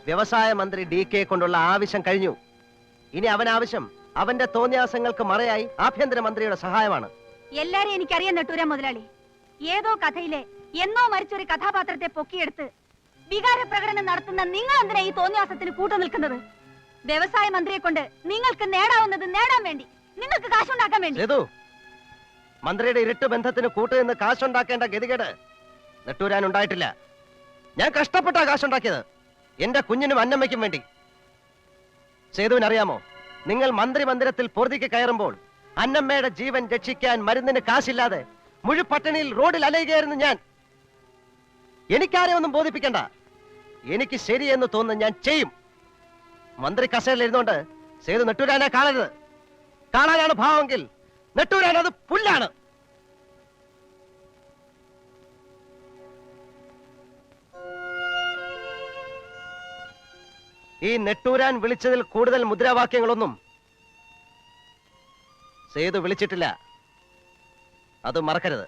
വ്യവസായ മന്ത്രി DK കൊണ്ടുള്ള ആവശ്യം കഴിഞ്ഞു. ഇനി അവൻ ആവശ്യം അവന്റെ തോന്നിയാസങ്ങൾക്ക് മറയായി ആഭ്യന്തരമന്ത്രിയുടെ സഹായമാണ്. എല്ലാരും എനിക്കറിയാൻ നെട്ടൂരാൻ മുതലാളി. ഏതോ കഥയിലെ എന്നോ മരിച്ചൊരു കഥാപാത്രത്തെ പൊക്കിയെടുത്ത് വികാര പ്രകടനം നടത്തുന്ന നിങ്ങൾ എന്തിനാ ഈ തോന്നിയാസത്തിന് കൂട്ടു നിൽക്കുന്നത്? വ്യവസായ മന്ത്രിയെ കൊണ്ട് നിങ്ങൾക്ക് നേടാവുന്നത് നേടാൻ വേണ്ടി, നിങ്ങൾക്ക് കാശുണ്ടാക്കാൻ വേണ്ടി. മന്ത്രിയുടെ ഇരുട്ട് ബന്ധത്തിന് കൂട്ടുനിന്ന് കാശുണ്ടാക്കേണ്ട ഗതികേട് നെട്ടൂരാൻ ഉണ്ടായിട്ടില്ല. ഞാൻ കഷ്ടപ്പെട്ടാ കാശുണ്ടാക്കിയത്, എന്റെ കുഞ്ഞിനും അന്നമ്മയ്ക്കും വേണ്ടി. സേതുവിനറിയാമോ, നിങ്ങൾ മന്ത്രിമന്ദിരത്തിൽ പൊറുതിക്ക് കയറുമ്പോൾ അന്നമ്മയുടെ ജീവൻ രക്ഷിക്കാൻ മരുന്നിന് കാശില്ലാതെ മുഴുപട്ടണിയിൽ റോഡിൽ അലയുകയായിരുന്നു ഞാൻ. എനിക്കാരെ ഒന്നും ബോധിപ്പിക്കണ്ട. എനിക്ക് ശരിയെന്ന് തോന്നുന്നു ഞാൻ ചെയ്യും. മന്ത്രി കസേരയിൽ ഇരുന്നുകൊണ്ട് സേതു നെട്ടൂരാനെ കാണരുത്. കാണാനാണ് ഭാവമെങ്കിൽ നെട്ടൂരാൻ അത് പുല്ലാണ്. ഈ നെട്ടൂരാൻ വിളിച്ചതിൽ കൂടുതൽ മുദ്രാവാക്യങ്ങളൊന്നും സേതു വിളിച്ചിട്ടില്ല. അത് മറക്കരുത്.